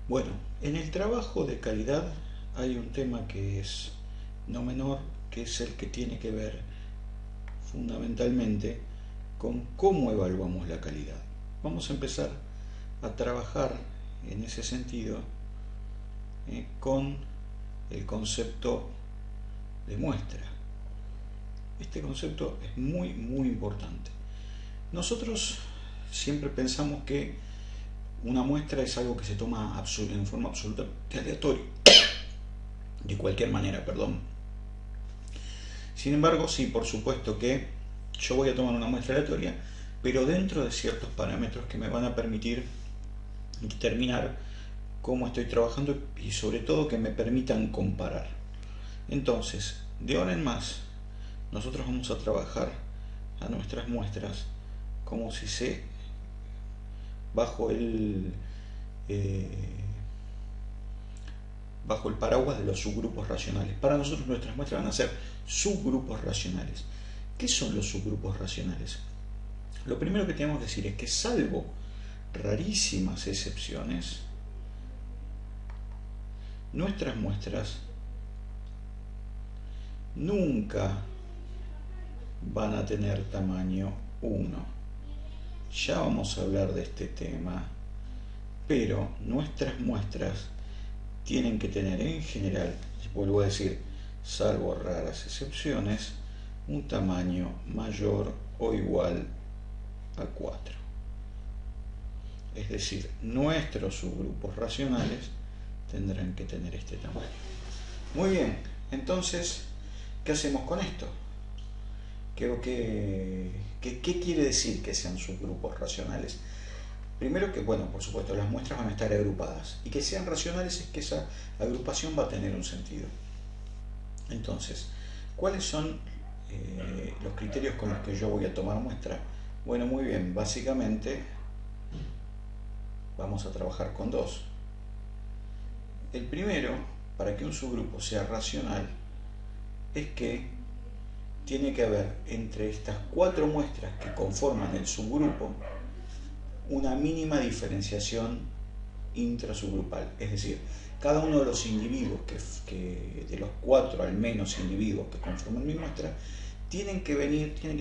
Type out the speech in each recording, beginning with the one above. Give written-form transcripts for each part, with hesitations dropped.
Bueno, en el trabajo de calidad hay un tema que es no menor, que es el que tiene que ver fundamentalmente con cómo evaluamos la calidad. Vamos a empezar a trabajar en ese sentido con el concepto de muestra. Este concepto es muy importante. Nosotros siempre pensamos que una muestra es algo que se toma en forma absolutamente aleatoria, de cualquier manera, perdón. Sin embargo, sí, por supuesto que yo voy a tomar una muestra aleatoria, pero dentro de ciertos parámetros que me van a permitir determinar cómo estoy trabajando y sobre todo que me permitan comparar. Entonces, de ahora en más, nosotros vamos a trabajar a nuestras muestras como si bajo el paraguas de los subgrupos racionales. Para nosotros nuestras muestras van a ser subgrupos racionales. ¿Qué son los subgrupos racionales? Lo primero que tenemos que decir es que, salvo rarísimas excepciones, nuestras muestras nunca van a tener tamaño 1. Ya vamos a hablar de este tema, pero nuestras muestras tienen que tener en general, vuelvo a decir, salvo raras excepciones, un tamaño mayor o igual a 4. Es decir, nuestros subgrupos racionales tendrán que tener este tamaño. Muy bien, entonces, ¿qué hacemos con esto? ¿Qué quiere decir que sean subgrupos racionales? Primero que, bueno, por supuesto, las muestras van a estar agrupadas. Y que sean racionales es que esa agrupación va a tener un sentido. Entonces, ¿cuáles son los criterios con los que yo voy a tomar muestra? Bueno, muy bien, básicamente vamos a trabajar con dos. El primero, para que un subgrupo sea racional, es que tiene que haber entre estas 4 muestras que conforman el subgrupo una mínima diferenciación intrasubgrupal. Es decir, cada uno de los individuos, de los 4 al menos individuos que conforman mi muestra, tienen que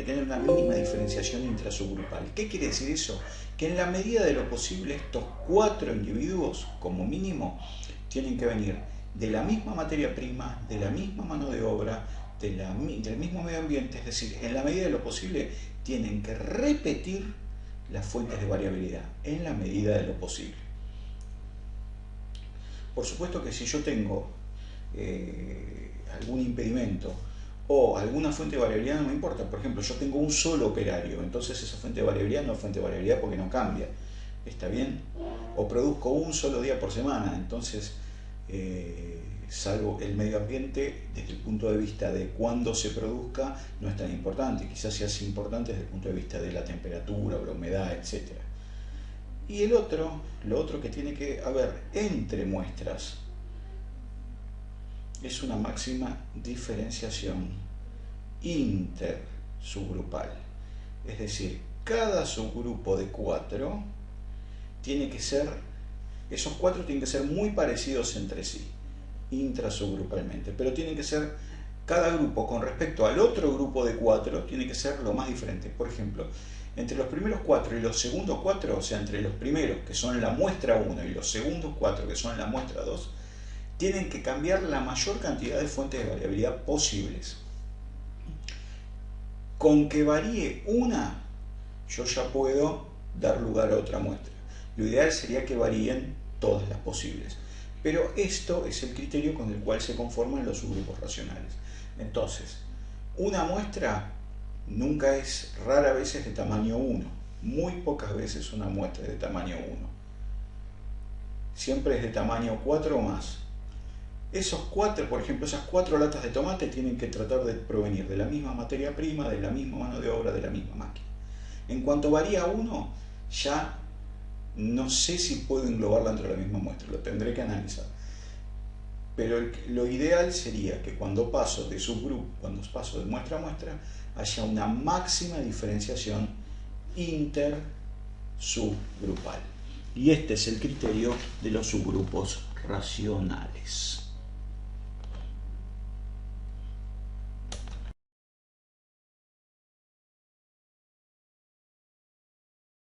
tener una mínima diferenciación intrasubgrupal. ¿Qué quiere decir eso? Que en la medida de lo posible estos 4 individuos, como mínimo, tienen que venir de la misma materia prima, de la misma mano de obra, del mismo medio ambiente. Es decir, en la medida de lo posible tienen que repetir las fuentes de variabilidad, en la medida de lo posible. Por supuesto que si yo tengo algún impedimento o alguna fuente de variabilidad, no me importa. Por ejemplo, yo tengo un solo operario, entonces esa fuente de variabilidad no es fuente de variabilidad porque no cambia. ¿Está bien? O produzco un solo día por semana, entonces, salvo el medio ambiente, desde el punto de vista de cuándo se produzca, no es tan importante. Quizás sea importante desde el punto de vista de la temperatura o la humedad, etc. Y lo otro que tiene que haber entre muestras es una máxima diferenciación intersubgrupal. Es decir, cada subgrupo de 4 tiene que ser, esos 4 tienen que ser muy parecidos entre sí, intrasubgrupalmente, pero tienen que ser, cada grupo con respecto al otro grupo de 4 tiene que ser lo más diferente. Por ejemplo, entre los primeros 4 y los segundos 4, o sea, entre los primeros que son la muestra 1 y los segundos 4 que son la muestra 2, tienen que cambiar la mayor cantidad de fuentes de variabilidad posibles. Con que varíe una, yo ya puedo dar lugar a otra muestra. Lo ideal sería que varíen todas las posibles. Pero esto es el criterio con el cual se conforman los subgrupos racionales. Entonces, una muestra rara vez es de tamaño 1. Muy pocas veces una muestra es de tamaño 1. Siempre es de tamaño 4 o más. Esos 4, por ejemplo, esas 4 latas de tomate tienen que tratar de provenir de la misma materia prima, de la misma mano de obra, de la misma máquina. En cuanto varía uno, ya no sé si puedo englobarla dentro de la misma muestra, lo tendré que analizar. Pero lo ideal sería que cuando paso de subgrupo, cuando paso de muestra a muestra, haya una máxima diferenciación intersubgrupal. Y este es el criterio de los subgrupos racionales.